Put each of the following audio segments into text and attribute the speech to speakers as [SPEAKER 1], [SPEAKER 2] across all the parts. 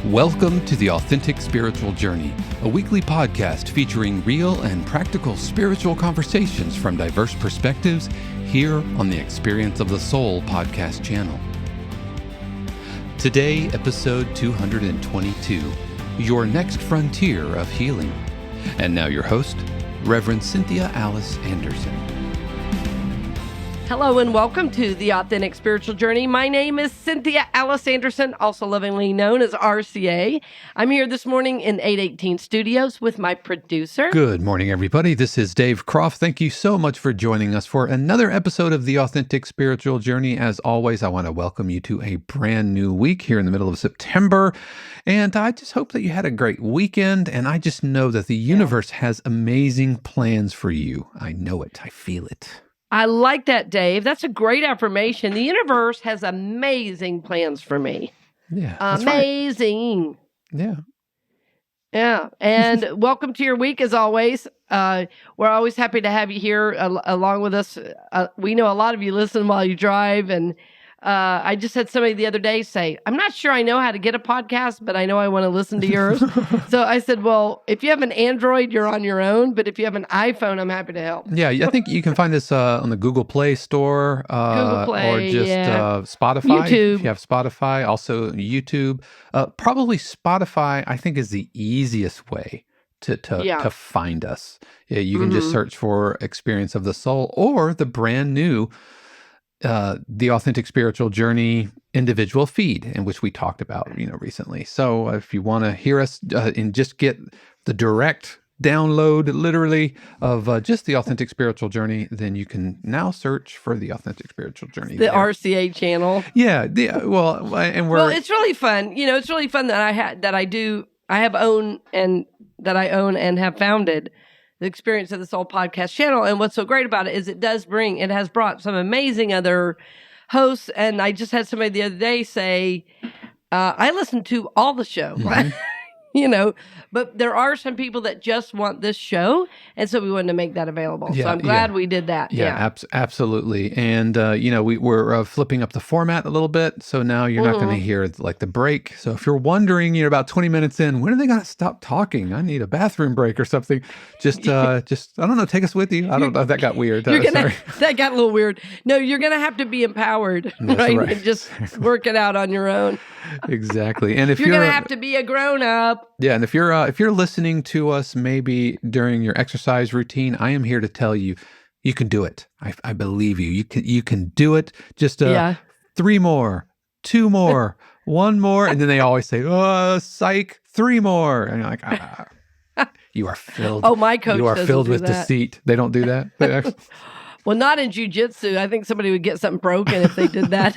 [SPEAKER 1] Welcome to the Authentic Spiritual Journey, a weekly podcast featuring real and practical spiritual conversations from diverse perspectives here on the Experience of the Soul podcast channel. Today, episode 222, Your Next Frontier of Healing. And now your host, Reverend Cynthia Alice Anderson.
[SPEAKER 2] Hello and welcome to the Authentic Spiritual Journey. My name is Cynthia Alice Anderson, also lovingly known as RCA. I'm here this morning in 818 Studios with my producer.
[SPEAKER 1] Good morning, everybody. This is Dave Croft. Thank you so much for joining us for another episode of the Authentic Spiritual Journey. As always, I want to welcome you to a brand new week here in the middle of September. And I just hope that you had a great weekend. And I just know that the universe has amazing plans for you. I know it. I feel it.
[SPEAKER 2] I like that, Dave. That's a great affirmation. The universe has amazing plans for me.
[SPEAKER 1] Yeah.
[SPEAKER 2] Amazing.
[SPEAKER 1] Right.
[SPEAKER 2] Yeah. And welcome to your week, as always. We're always happy to have you here along with us. We know a lot of you listen while you drive. And I just had somebody the other day say, I'm not sure I know how to get a podcast, but I know I want to listen to yours. So I said, well, if you have an Android, you're on your own. But if you have an iPhone, I'm happy to help.
[SPEAKER 1] Yeah, I think you can find this on the Google Play Store
[SPEAKER 2] Google Play,
[SPEAKER 1] or just Spotify.
[SPEAKER 2] YouTube.
[SPEAKER 1] If you have Spotify, also YouTube. Probably Spotify, I think, is the easiest way to find us. Yeah, you can just search for Experience of the Soul or the brand new the Authentic Spiritual Journey individual feed, in which we talked about, recently. So if you want to hear us and just get the direct download, literally, of just the Authentic Spiritual Journey, then you can now search for the Authentic Spiritual Journey.
[SPEAKER 2] The RCA channel.
[SPEAKER 1] Yeah. Well,
[SPEAKER 2] it's really fun. It's really fun that I own and have founded the Experience of the Soul podcast channel. And what's so great about it is it has brought some amazing other hosts. And I just had somebody the other day say, I listen to all the show, but there are some people that just want this show. And so we wanted to make that available. So I'm glad we did that.
[SPEAKER 1] Yeah. Absolutely. And, we're flipping up the format a little bit. So now you're not going to hear like the break. So if you're wondering, you're about 20 minutes in, when are they going to stop talking? I need a bathroom break or something. Just, I don't know, take us with you. I don't know if that got weird. Sorry.
[SPEAKER 2] That got a little weird. No, you're going to have to be empowered, right? And just work it out on your own.
[SPEAKER 1] Exactly. And if
[SPEAKER 2] you're going to have to be a grown up.
[SPEAKER 1] Yeah. And if you're listening to us maybe during your exercise routine, I am here to tell you, you can do it. I believe you. You can do it. Just 3 more, 2 more, 1 more. And then they always say, psych, 3 more. And you're like, you are filled.
[SPEAKER 2] Oh, my coach
[SPEAKER 1] You are filled with
[SPEAKER 2] that.
[SPEAKER 1] deceit. They don't do that?
[SPEAKER 2] Well, not in jiu-jitsu. I think somebody would get something broken if they did that.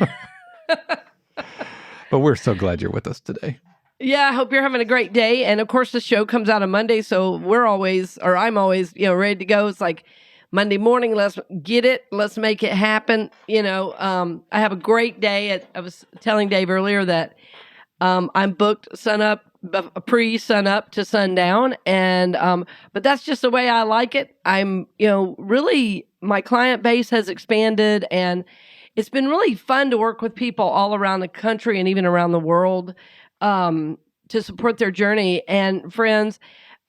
[SPEAKER 1] But we're so glad you're with us today.
[SPEAKER 2] Yeah, I hope you're having a great day. And of course, the show comes out on Monday, so I'm always, ready to go. It's like Monday morning, let's get it, let's make it happen. I have a great day. I was telling Dave earlier that I'm booked pre-sun up to sundown, and but that's just the way I like it. I'm, really, my client base has expanded, and it's been really fun to work with people all around the country and even around the world to support their journey. And friends,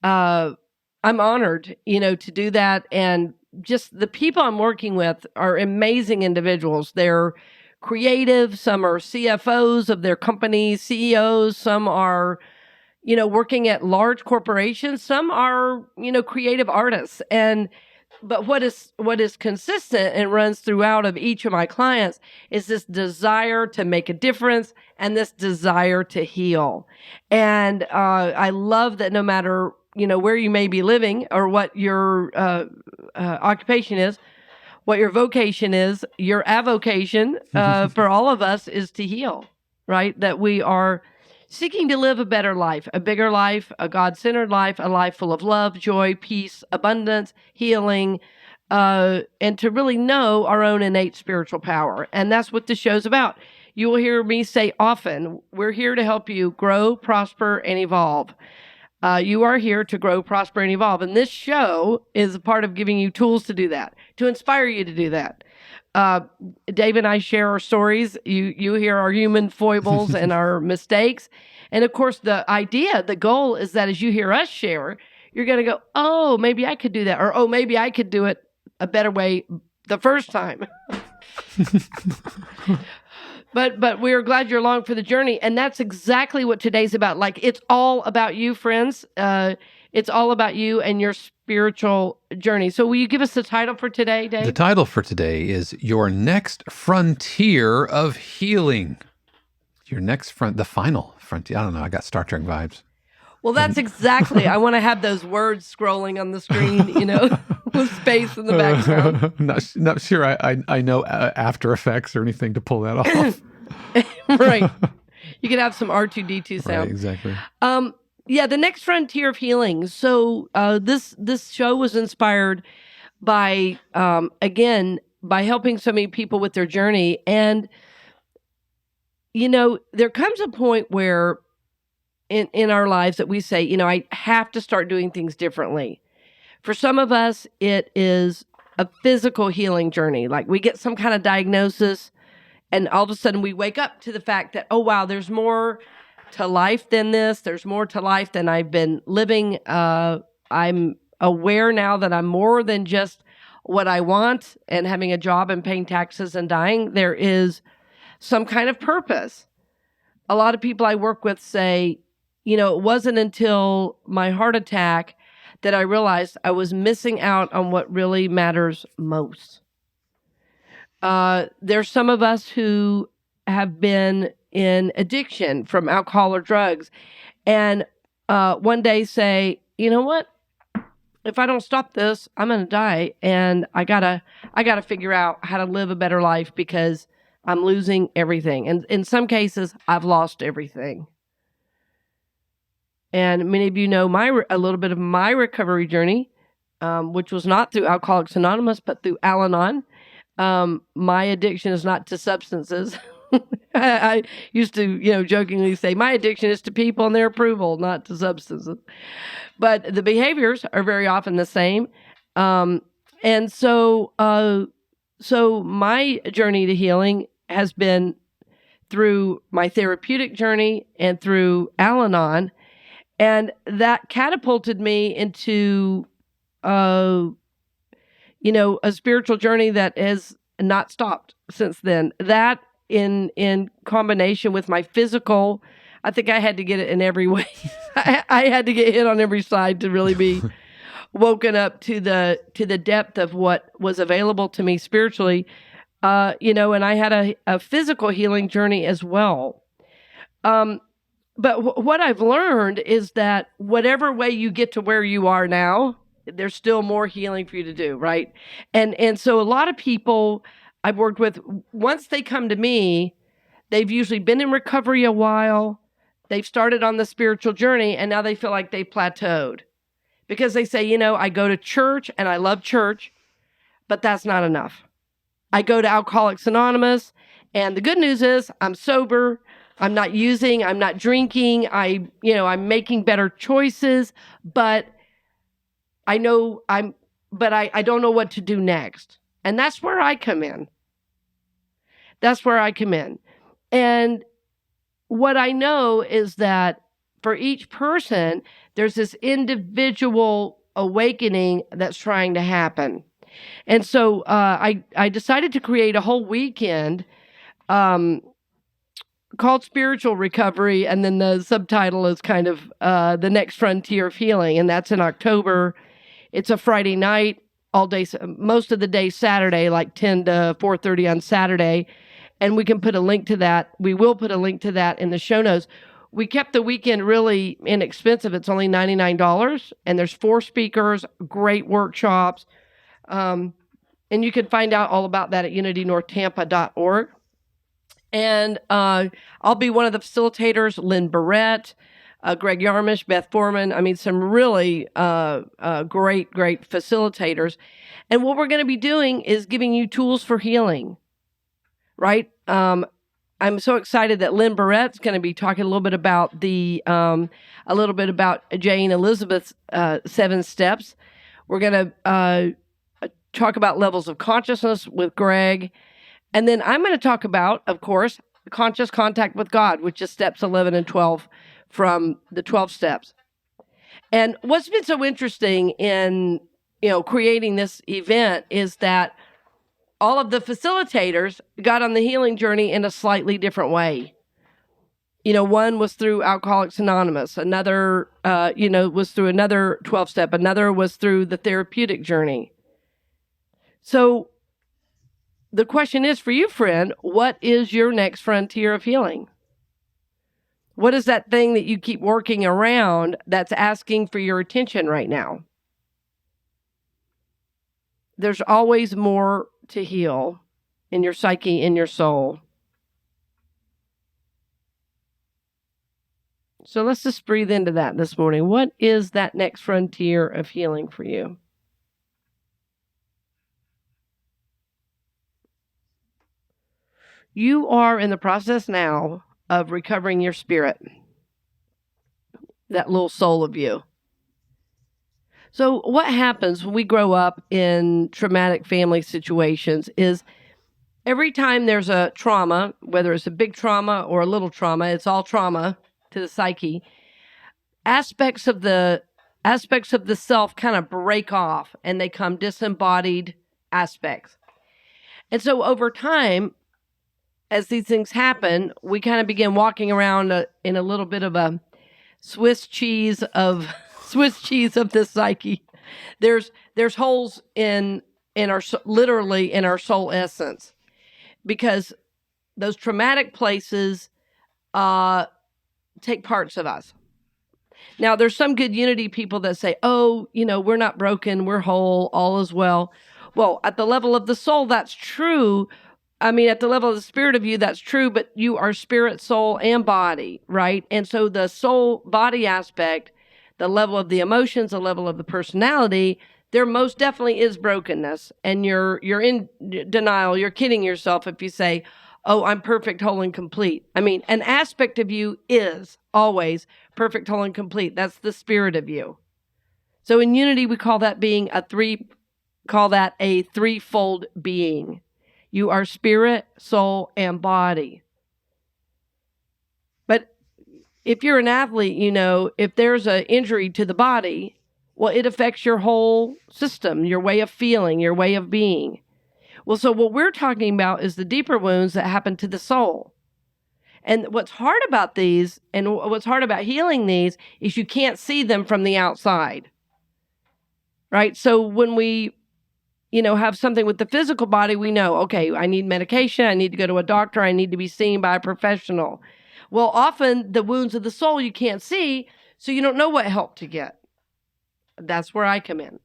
[SPEAKER 2] I'm honored, to do that. And just the people I'm working with are amazing individuals. They're creative. Some are CFOs of their companies, CEOs. Some are, working at large corporations. Some are, creative artists. But what is consistent and runs throughout of each of my clients is this desire to make a difference and this desire to heal. And I love that no matter, where you may be living or what your occupation is, what your vocation is, your avocation for all of us is to heal, right? That we are seeking to live a better life, a bigger life, a God-centered life, a life full of love, joy, peace, abundance, healing, and to really know our own innate spiritual power. And that's what the show's about. You will hear me say often, we're here to help you grow, prosper, and evolve. You are here to grow, prosper, and evolve. And this show is a part of giving you tools to do that, to inspire you to do that. Dave and I share our stories. You hear our human foibles and our mistakes. And of course, the goal is that as you hear us share, you're going to go, oh, maybe I could do that. Or, oh, maybe I could do it a better way the first time. But we are glad you're along for the journey. And that's exactly what today's about. Like, it's all about you, friends. It's all about you and your spiritual journey. So will you give us the title for today, Dave?
[SPEAKER 1] The title for today is Your Next Frontier of Healing. The final frontier. I don't know. I got Star Trek vibes.
[SPEAKER 2] Well, that's exactly. I want to have those words scrolling on the screen, with space in the background.
[SPEAKER 1] Not sure I know After Effects or anything to pull that off.
[SPEAKER 2] Right. You can have some R2-D2 sound.
[SPEAKER 1] Right, exactly.
[SPEAKER 2] Yeah, the next frontier of healing. So this show was inspired by, again, by helping so many people with their journey. And, there comes a point where in our lives that we say, I have to start doing things differently. For some of us, it is a physical healing journey. Like, we get some kind of diagnosis, and all of a sudden we wake up to the fact that, oh, wow, there's more to life than this. There's more to life than I've been living. I'm aware now that I'm more than just what I want and having a job and paying taxes and dying. There is some kind of purpose. A lot of people I work with say, it wasn't until my heart attack that I realized I was missing out on what really matters most. There's some of us who have been in addiction from alcohol or drugs, and one day say, you know what? If I don't stop this, I'm going to die, and I gotta figure out how to live a better life because I'm losing everything. And in some cases, I've lost everything. And many of you know a little bit of my recovery journey, which was not through Alcoholics Anonymous, but through Al-Anon. My addiction is not to substances. I used to, jokingly say, my addiction is to people and their approval, not to substances. But the behaviors are very often the same. And so my journey to healing has been through my therapeutic journey and through Al-Anon. And that catapulted me into, a spiritual journey that has not stopped since then. That in combination with my physical, I think I had to get it in every way. I had to get hit on every side to really be woken up to the depth of what was available to me spiritually. And I had a physical healing journey as well. But what I've learned is that whatever way you get to where you are now, there's still more healing for you to do, right? And so a lot of people I've worked with, once they come to me, they've usually been in recovery a while, they've started on the spiritual journey, and now they feel like they've plateaued. Because they say, I go to church, and I love church, but that's not enough. I go to Alcoholics Anonymous, and the good news is I'm sober, I'm not using, I'm not drinking, I'm making better choices, but I don't know what to do next. And that's where I come in. And what I know is that for each person, there's this individual awakening that's trying to happen. And so I decided to create a whole weekend called Spiritual Recovery, and then the subtitle is kind of The Next Frontier of Healing, and that's in October. It's a Friday night, all day, most of the day Saturday, like 10 to 4:30 on Saturday, and we can put a link to that. We will put a link to that in the show notes. We kept the weekend really inexpensive. It's only $99, and there's 4 speakers, great workshops, and you can find out all about that at unitynorthtampa.org. And I'll be one of the facilitators, Lynn Barrett, Greg Yarmish, Beth Foreman. I mean, some really great facilitators. And what we're going to be doing is giving you tools for healing, right? I'm so excited that Lynn Barrett's going to be talking a little bit about Jane Elizabeth's 7 steps. We're going to talk about levels of consciousness with Greg. And then I'm going to talk about, of course, conscious contact with God, which is steps 11 and 12 from the 12 steps. And what's been so interesting in, creating this event is that all of the facilitators got on the healing journey in a slightly different way. One was through Alcoholics Anonymous. Another, was through another 12-step. Another was through the therapeutic journey. So the question is for you, friend, what is your next frontier of healing? What is that thing that you keep working around that's asking for your attention right now? There's always more to heal in your psyche, in your soul. So let's just breathe into that this morning. What is that next frontier of healing for you? You are in the process now of recovering your spirit, that little soul of you. So what happens when we grow up in traumatic family situations is every time there's a trauma, whether it's a big trauma or a little trauma, it's all trauma to the psyche, aspects of the self kind of break off and they come disembodied aspects. And so over time, as these things happen, we kind of begin walking around in a little bit of a Swiss cheese of the psyche. There's holes in our, literally in our soul essence, because those traumatic places take parts of us. Now, there's some good unity people that say, oh, we're not broken, we're whole, all is well. Well, at the level of the soul, that's true. I mean, at the level of the spirit of you, that's true, but you are spirit, soul, and body, right? And so the soul body aspect, the level of the emotions, the level of the personality, there most definitely is brokenness. And you're in denial. You're kidding yourself if you say, oh, I'm perfect, whole, and complete. I mean, an aspect of you is always perfect, whole, and complete. That's the spirit of you. So in unity, we call that being a threefold being. You are spirit, soul, and body. But if you're an athlete, if there's an injury to the body, well, it affects your whole system, your way of feeling, your way of being. Well, so what we're talking about is the deeper wounds that happen to the soul. And what's hard about these, and what's hard about healing these, is you can't see them from the outside. Right? So when we have something with the physical body, we know, okay, I need medication, I need to go to a doctor, I need to be seen by a professional. Well, often the wounds of the soul you can't see, so you don't know what help to get. That's where I come in.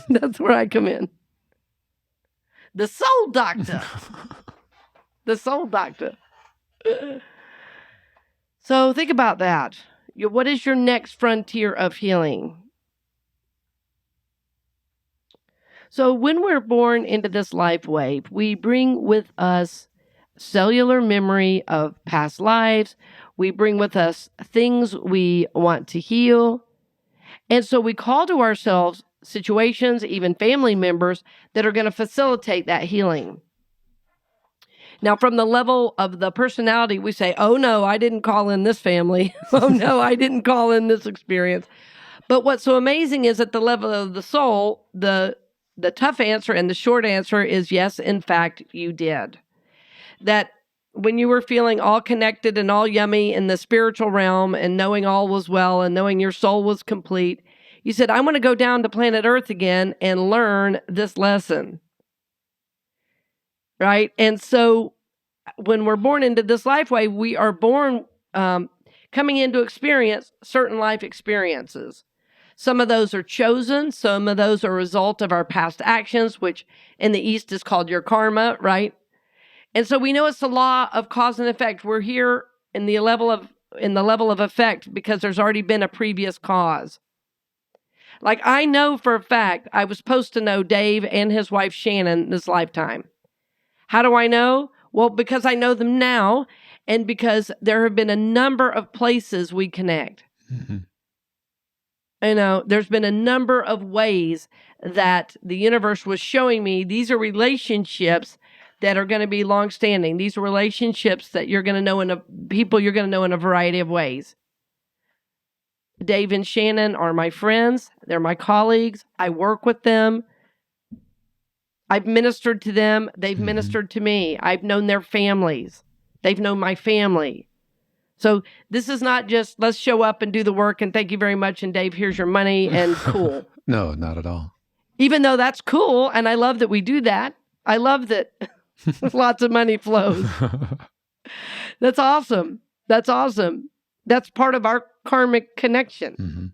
[SPEAKER 2] That's where I come in. The soul doctor. The soul doctor. So think about that. What is your next frontier of healing? So when we're born into this life wave, we bring with us cellular memory of past lives. We bring with us things we want to heal. And so we call to ourselves situations, even family members, that are going to facilitate that healing. Now, from the level of the personality, we say, oh, no, I didn't call in this family. Oh, no, I didn't call in this experience. But what's so amazing is at the level of the soul, the tough answer and the short answer is yes, in fact, you did. That when you were feeling all connected and all yummy in the spiritual realm and knowing all was well and knowing your soul was complete, you said, I want to go down to planet Earth again and learn this lesson. Right? And so when we're born into this life wave, we are born coming into experience certain life experiences. Some of those are chosen. Some of those are a result of our past actions, which in the East is called your karma, right? And so we know it's the law of cause and effect. We're here in the level of effect because there's already been a previous cause. Like I know for a fact I was supposed to know Dave and his wife Shannon this lifetime. How do I know? Well, because I know them now and because there have been a number of places we connect. Mm-hmm. There's been a number of ways that the universe was showing me these are relationships that are going to be long-standing. These are relationships that you're going to know people you're going to know in a variety of ways. Dave and Shannon are my friends. They're my colleagues. I work with them. I've ministered to them. They've ministered to me. I've known their families. They've known my family. So this is not just let's show up and do the work and thank you very much and Dave, here's your money and cool.
[SPEAKER 1] No, not at all.
[SPEAKER 2] Even though that's cool and I love that we do that. I love that lots of money flows. That's awesome. That's awesome. That's part of our karmic connection,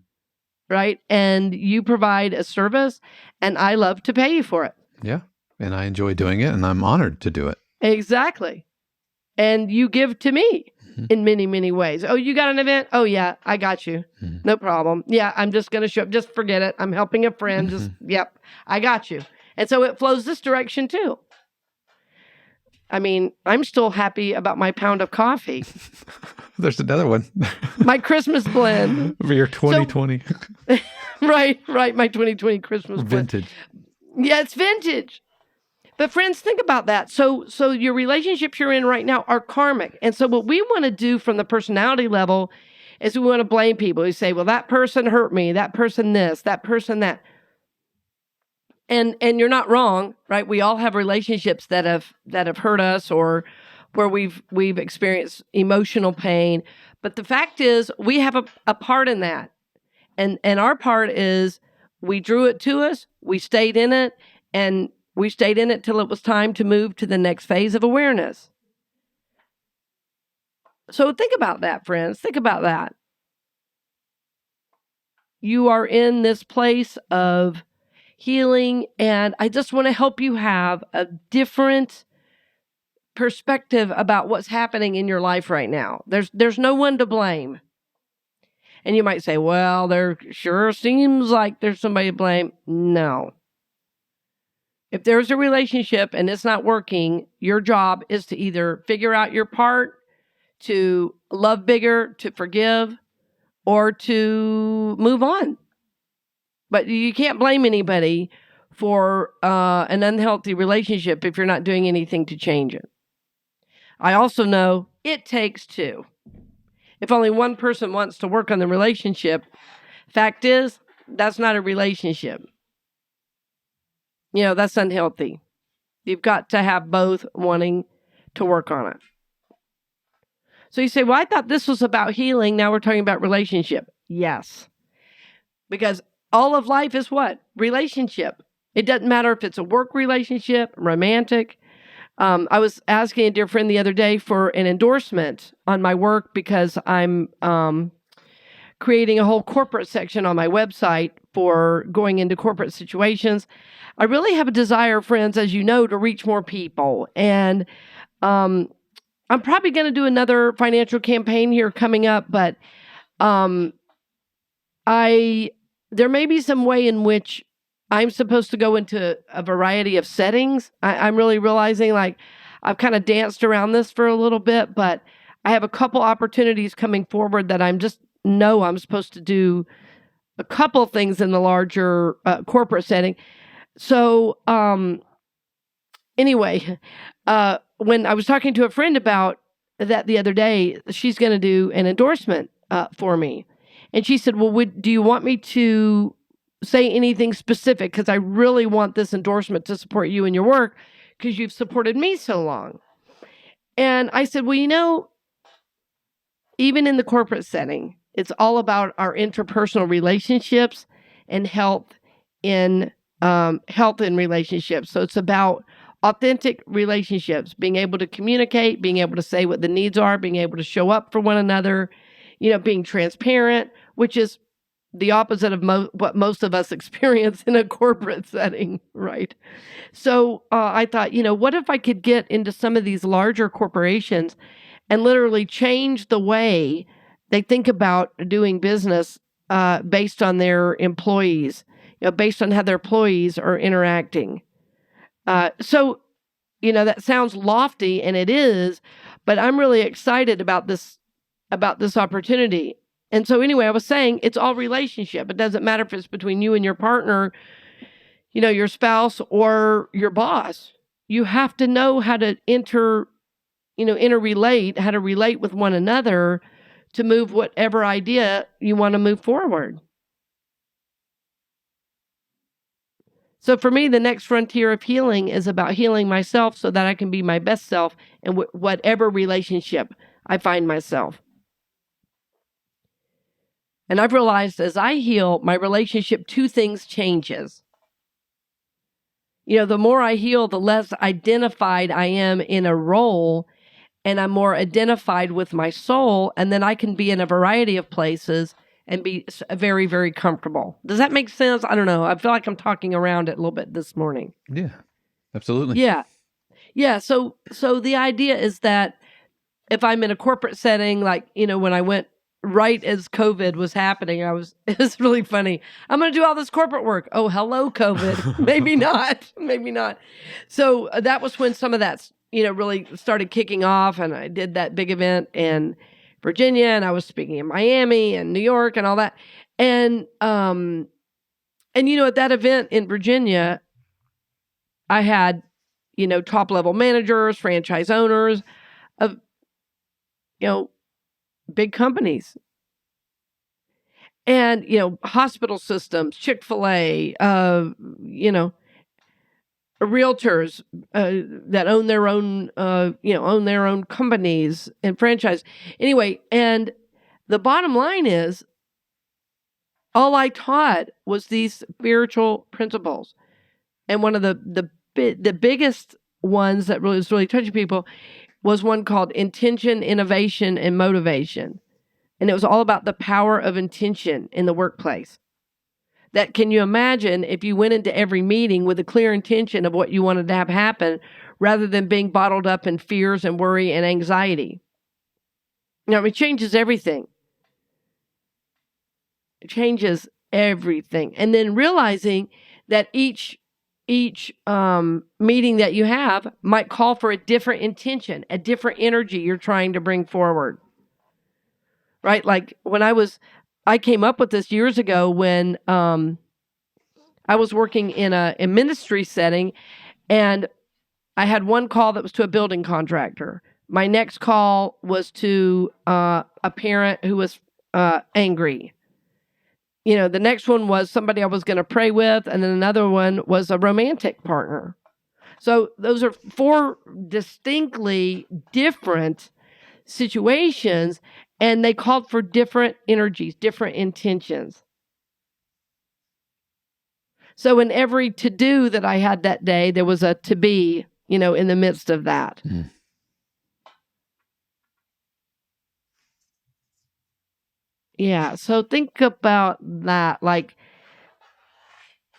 [SPEAKER 2] right? And you provide a service and I love to pay you for it.
[SPEAKER 1] Yeah. And I enjoy doing it and I'm honored to do it.
[SPEAKER 2] Exactly. And you give to me in many, many ways. Oh, you got an event? Oh, yeah, I got you. No problem. Yeah, I'm just going to show up. Just forget it. I'm helping a friend. Yep, I got you. And so it flows this direction too. I mean, I'm still happy about my pound of coffee.
[SPEAKER 1] There's another one.
[SPEAKER 2] My Christmas blend.
[SPEAKER 1] For your 2020.
[SPEAKER 2] So, right. My 2020 Christmas blend.
[SPEAKER 1] Vintage.
[SPEAKER 2] Yeah, it's vintage. But friends, think about that. So your relationships you're in right now are karmic. And so what we want to do from the personality level is we want to blame people. We say, well, that person hurt me, that person this, that person that. And you're not wrong, right? We all have relationships that have hurt us or where we've experienced emotional pain. But the fact is we have a part in that. And our part is we drew it to us, we stayed in it, and we stayed in it till it was time to move to the next phase of awareness. So think about that, friends. Think about that. You are in this place of healing, and I just want to help you have a different perspective about what's happening in your life right now. There's no one to blame. And you might say, well, there sure seems like there's somebody to blame. No. If there's a relationship and it's not working, your job is to either figure out your part, to love bigger, to forgive, or to move on. But you can't blame anybody for an unhealthy relationship if you're not doing anything to change it. I also know it takes two. If only one person wants to work on the relationship, fact is, that's not a relationship. That's unhealthy. You've got to have both wanting to work on it. So you say, well, I thought this was about healing. Now we're talking about relationship. Yes. Because all of life is what? Relationship. It doesn't matter if it's a work relationship, romantic. I was asking a dear friend the other day for an endorsement on my work because I'm creating a whole corporate section on my website for going into corporate situations. I really have a desire, friends, as you know, to reach more people. And I'm probably going to do another financial campaign here coming up, but there may be some way in which I'm supposed to go into a variety of settings. I'm really realizing I've kind of danced around this for a little bit, but I have a couple opportunities coming forward that I'm supposed to do a couple things in the larger corporate setting. So anyway, when I was talking to a friend about that the other day, she's going to do an endorsement for me. And she said, well, do you want me to say anything specific? Because I really want this endorsement to support you in your work because you've supported me so long. And I said, well, even in the corporate setting, it's all about our interpersonal relationships and health in relationships. So it's about authentic relationships, being able to communicate, being able to say what the needs are, being able to show up for one another, being transparent, which is the opposite of what most of us experience in a corporate setting, right? So I thought, what if I could get into some of these larger corporations and literally change the way they think about doing business based on their employees, based on how their employees are interacting. So that sounds lofty, and it is, but I'm really excited about this opportunity. And so anyway, I was saying it's all relationship. It doesn't matter if it's between you and your partner, your spouse or your boss. You have to know how to interrelate, how to relate with one another to move whatever idea you want to move forward. So for me, the next frontier of healing is about healing myself so that I can be my best self in whatever relationship I find myself. And I've realized as I heal, my relationship to things changes. The more I heal, the less identified I am in a role, and I'm more identified with my soul, and then I can be in a variety of places and be very, very comfortable. Does that make sense? I don't know. I feel like I'm talking around it a little bit this morning.
[SPEAKER 1] Yeah, absolutely.
[SPEAKER 2] Yeah. So the idea is that if I'm in a corporate setting, like, when I went right as COVID was happening, it was really funny. I'm going to do all this corporate work. Oh, hello, COVID. Maybe not. Maybe not. So that was when some of that, really started kicking off. And I did that big event in Virginia, and I was speaking in Miami and New York and all that. And at that event in Virginia, I had, top level managers, franchise owners of, big companies. And, hospital systems, Chick-fil-A, realtors that own their own companies and franchise. Anyway, and the bottom line is, all I taught was these spiritual principles. And one of the biggest ones that was really touching people was one called intention, innovation, and motivation. And it was all about the power of intention in the workplace. That, can you imagine if you went into every meeting with a clear intention of what you wanted to have happen, rather than being bottled up in fears and worry and anxiety? It changes everything. It changes everything. And then realizing that each meeting that you have might call for a different intention, a different energy you're trying to bring forward. Right? Like when I came up with this years ago when I was working in a ministry setting, and I had one call that was to a building contractor. My next call was to a parent who was angry. The next one was somebody I was going to pray with, and then another one was a romantic partner. So those are 4 distinctly different situations, and they called for different energies, different intentions. So in every to-do that I had that day, there was a to-be, in the midst of that. Mm. Yeah, so think about that.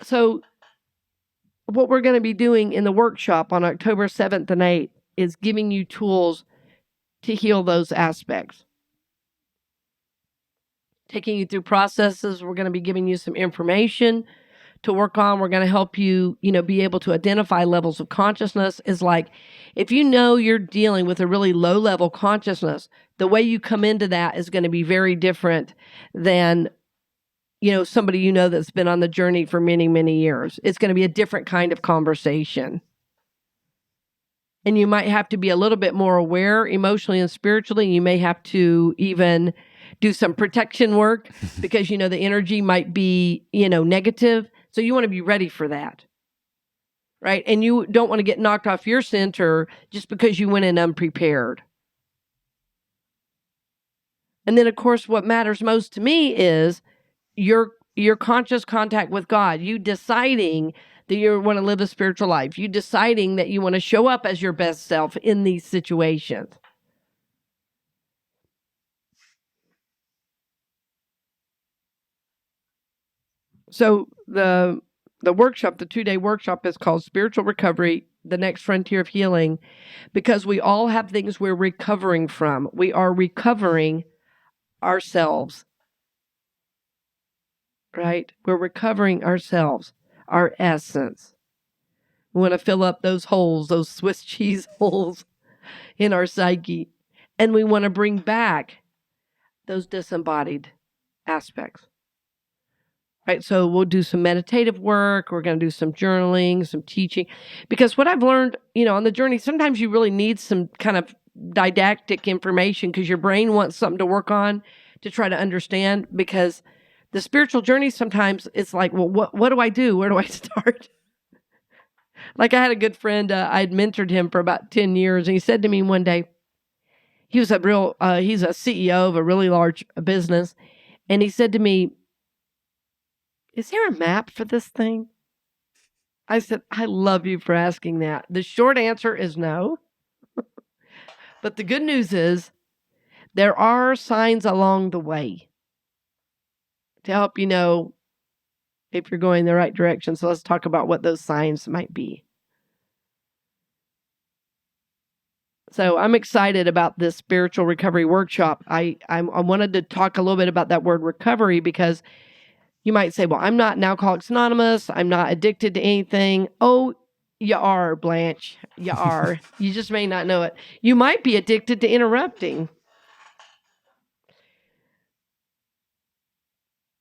[SPEAKER 2] So what we're going to be doing in the workshop on October 7th and 8th is giving you tools to heal those aspects. Taking you through processes. We're going to be giving you some information to work on. We're going to help you, be able to identify levels of consciousness. Is like, if you're dealing with a really low level consciousness, the way you come into that is going to be very different than, somebody that's been on the journey for many, many years. It's going to be a different kind of conversation. And you might have to be a little bit more aware emotionally and spiritually. You may have to even do some protection work because, the energy might be, negative. So you want to be ready for that, right? And you don't want to get knocked off your center just because you went in unprepared. And then, of course, what matters most to me is your conscious contact with God. You deciding that you want to live a spiritual life. You deciding that you want to show up as your best self in these situations. So the workshop, the 2-day workshop, is called Spiritual Recovery, the Next Frontier of Healing, because we all have things we're recovering from. We are recovering ourselves, right? We're recovering ourselves, our essence. We want to fill up those holes, those Swiss cheese holes in our psyche. And we want to bring back those disembodied aspects. Right? So we'll do some meditative work. We're going to do some journaling, some teaching. Because what I've learned, on the journey, sometimes you really need some kind of didactic information because your brain wants something to work on to try to understand. Because the spiritual journey, sometimes it's like, well, what do I do? Where do I start? Like I had a good friend, I'd mentored him for about 10 years. And he said to me one day, he's a CEO of a really large business. And he said to me, is there a map for this thing? I said, I love you for asking that. The short answer is no. But the good news is there are signs along the way to help you know if you're going the right direction. So let's talk about what those signs might be. So I'm excited about this spiritual recovery workshop. I wanted to talk a little bit about that word recovery because you might say, well, I'm not an Alcoholics Anonymous. I'm not addicted to anything. Oh, you are, Blanche. You are. You just may not know it. You might be addicted to interrupting.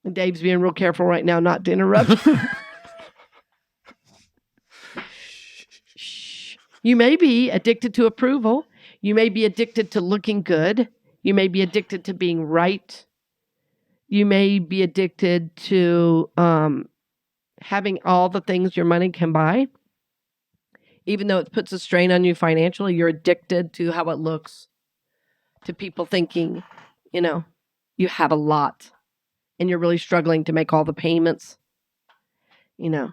[SPEAKER 2] And Dave's being real careful right now not to interrupt. Shh. You may be addicted to approval. You may be addicted to looking good. You may be addicted to being right. You may be addicted to having all the things your money can buy. Even though it puts a strain on you financially, you're addicted to how it looks, to people thinking, you have a lot and you're really struggling to make all the payments, So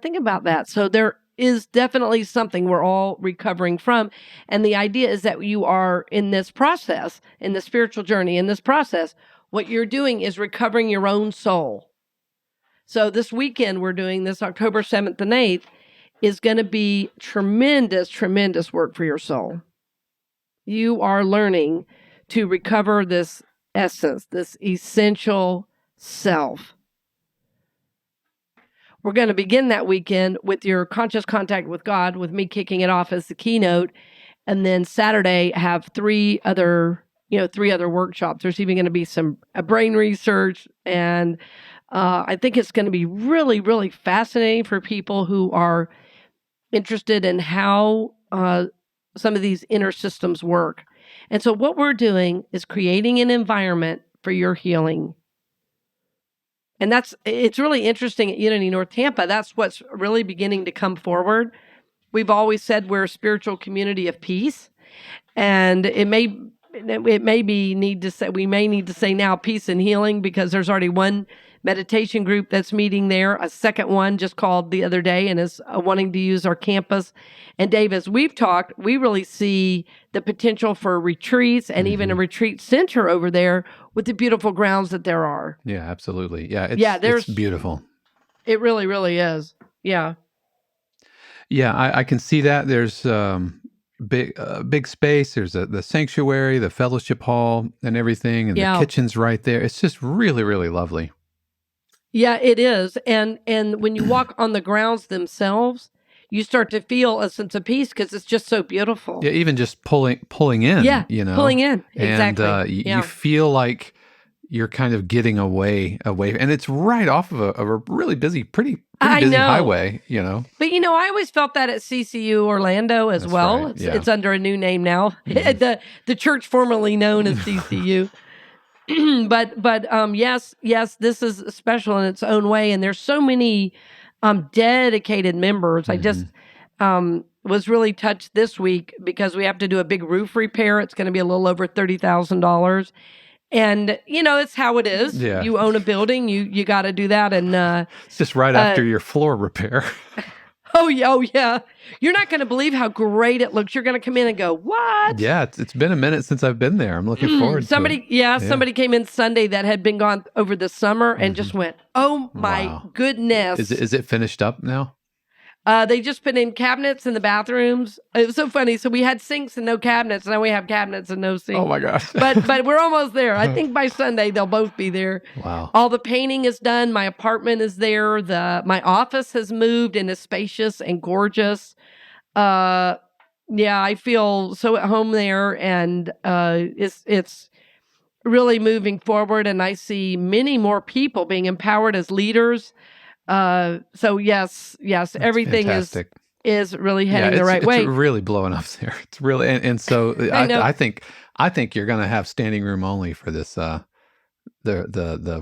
[SPEAKER 2] think about that. So there is definitely something we're all recovering from. And the idea is that you are in this process, in the spiritual journey, in this process, what you're doing is recovering your own soul. So this weekend we're doing this October 7th and 8th is going to be tremendous, tremendous work for your soul. You are learning to recover this essence, this essential self. We're going to begin that weekend with your conscious contact with God, with me kicking it off as the keynote. And then Saturday have three other workshops. There's even going to be some brain research. And I think it's going to be really, really fascinating for people who are interested in how some of these inner systems work. And so what we're doing is creating an environment for your healing. And it's really interesting at Unity North Tampa. That's what's really beginning to come forward. We've always said we're a spiritual community of peace. And we may need to say now peace and healing because there's already one meditation group that's meeting there, a second one just called the other day and is wanting to use our campus. And Dave, as we've talked, we really see the potential for retreats and even a retreat center over there with the beautiful grounds that there are.
[SPEAKER 1] Yeah, absolutely. Yeah, it's beautiful.
[SPEAKER 2] It really, really is. Yeah.
[SPEAKER 1] Yeah, I can see that. There's big space. There's the sanctuary, the fellowship hall, and everything, and the kitchen's right there. It's just really, really lovely.
[SPEAKER 2] Yeah, it is. And when you walk on the grounds themselves, you start to feel a sense of peace because it's just so beautiful.
[SPEAKER 1] Yeah, even just pulling in.
[SPEAKER 2] Yeah, pulling in. Exactly.
[SPEAKER 1] And you feel like you're kind of getting away, and it's right off of a really pretty busy highway,
[SPEAKER 2] But I always felt that at CCU Orlando as well. Right. It's under a new name now, the church formerly known as CCU. but yes, this is special in its own way, and there's so many dedicated members. I just was really touched this week because we have to do a big roof repair. It's going to be a little over $30,000. And, it's how it is. Yeah. You own a building, you got to do that. And
[SPEAKER 1] it's just right after your floor repair.
[SPEAKER 2] Oh, yeah. You're not going to believe how great it looks. You're going to come in and go, what?
[SPEAKER 1] Yeah, it's been a minute since I've been there. I'm looking forward to it.
[SPEAKER 2] Yeah, somebody came in Sunday that had been gone over the summer and just went, oh, my goodness.
[SPEAKER 1] Is it finished up now?
[SPEAKER 2] They just put in cabinets in the bathrooms. It was so funny. So we had sinks and no cabinets. Now we have cabinets and no sinks.
[SPEAKER 1] Oh my gosh.
[SPEAKER 2] but we're almost there. I think by Sunday they'll both be there.
[SPEAKER 1] Wow.
[SPEAKER 2] All the painting is done. My apartment is there. My office has moved and is spacious and gorgeous. I feel so at home there, and it's really moving forward, and I see many more people being empowered as leaders. So yes,
[SPEAKER 1] That's
[SPEAKER 2] everything
[SPEAKER 1] fantastic.
[SPEAKER 2] is really heading the right way.
[SPEAKER 1] It's really blowing up there. It's really, and so I think you're going to have standing room only for this, the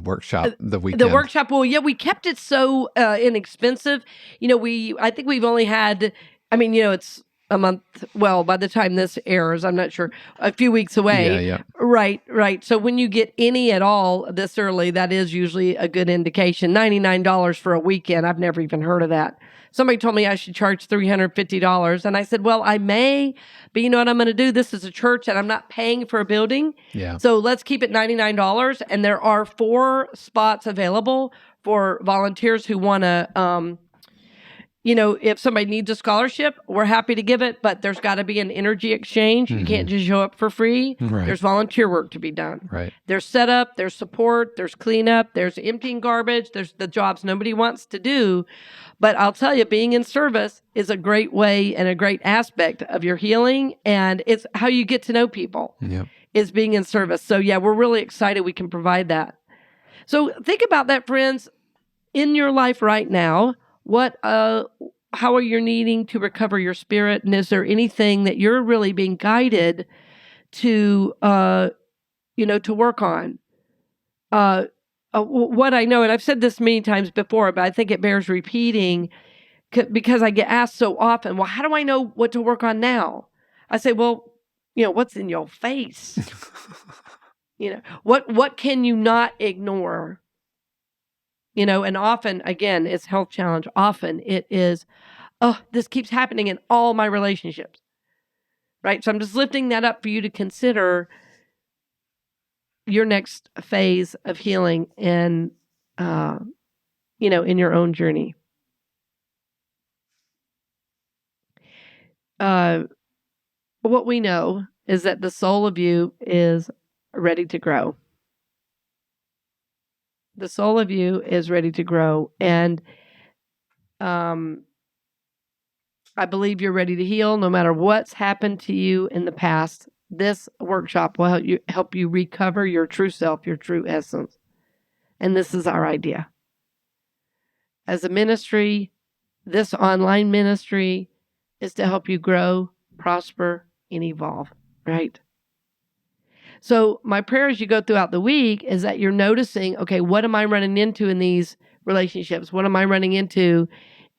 [SPEAKER 1] workshop, the weekend.
[SPEAKER 2] The workshop. Well, yeah, we kept it so inexpensive. I think we've only had, it's a month. Well, by the time this airs, I'm not sure, a few weeks away.
[SPEAKER 1] Yeah.
[SPEAKER 2] Right. So when you get any at all this early, that is usually a good indication. $99 for a weekend. I've never even heard of that. Somebody told me I should charge $350. And I said, well, I may, but you know what I'm going to do? This is a church and I'm not paying for a building.
[SPEAKER 1] Yeah.
[SPEAKER 2] So let's keep it $99. And there are 4 spots available for volunteers who want to, if somebody needs a scholarship, we're happy to give it, but there's got to be an energy exchange. You can't just show up for free.
[SPEAKER 1] Right.
[SPEAKER 2] There's volunteer work to be done.
[SPEAKER 1] Right.
[SPEAKER 2] There's setup, there's support, there's cleanup, there's emptying garbage, there's the jobs nobody wants to do. But I'll tell you, being in service is a great way and a great aspect of your healing, and it's how you get to know people.
[SPEAKER 1] Yep.
[SPEAKER 2] Is being in service. So yeah, we're really excited we can provide that. So think about that, friends, in your life right now. How are you needing to recover your spirit? And is there anything that you're really being guided to, to work on? What I know, and I've said this many times before, but I think it bears repeating because I get asked so often, well, how do I know what to work on now? I say, well, what's in your face? What can you not ignore? And often, again, it's health challenge. Often it is, this keeps happening in all my relationships, right? So I'm just lifting that up for you to consider your next phase of healing and, in your own journey. What we know is that the soul of you is ready to grow. The soul of you is ready to grow. And I believe you're ready to heal no matter what's happened to you in the past. This workshop will help you recover your true self, your true essence. And this is our idea. As a ministry, this online ministry is to help you grow, prosper, and evolve, right? So my prayer as you go throughout the week is that you're noticing, okay, what am I running into in these relationships? What am I running into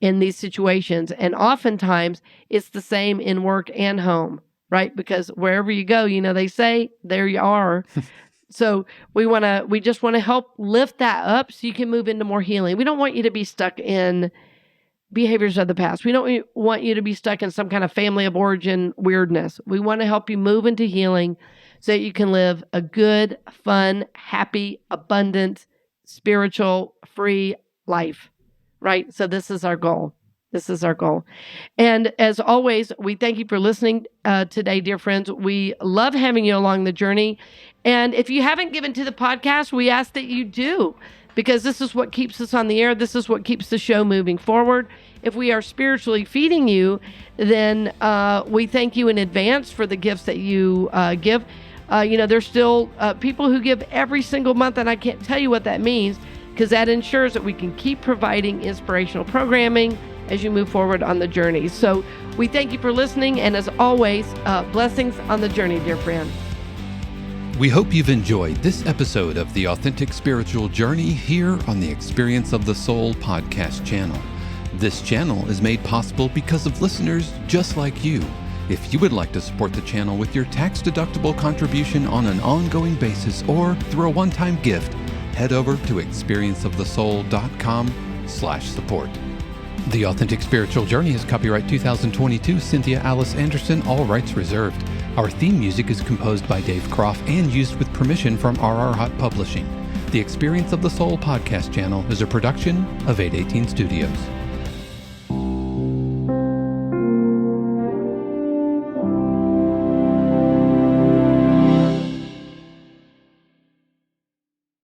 [SPEAKER 2] in these situations? And oftentimes it's the same in work and home, right? Because wherever you go, they say, there you are. So we just want to help lift that up so you can move into more healing. We don't want you to be stuck in behaviors of the past. We don't want you to be stuck in some kind of family of origin weirdness. We want to help you move into healing so that you can live a good, fun, happy, abundant, spiritual, free life, right? So this is our goal. This is our goal. And as always, we thank you for listening today, dear friends. We love having you along the journey. And if you haven't given to the podcast, we ask that you do, because this is what keeps us on the air. This is what keeps the show moving forward. If we are spiritually feeding you, then we thank you in advance for the gifts that you give. There's still people who give every single month, and I can't tell you what that means, because that ensures that we can keep providing inspirational programming as you move forward on the journey. So we thank you for listening, and as always, blessings on the journey, dear friend.
[SPEAKER 1] We hope you've enjoyed this episode of the Authentic Spiritual Journey here on the Experience of the Soul podcast channel. This channel is made possible because of listeners just like you. If you would like to support the channel with your tax-deductible contribution on an ongoing basis or through a one-time gift, head over to experienceofthesoul.com/support. The Authentic Spiritual Journey is copyright 2022, Cynthia Alice Anderson, all rights reserved. Our theme music is composed by Dave Croft and used with permission from RR Hot Publishing. The Experience of the Soul podcast channel is a production of 818 Studios.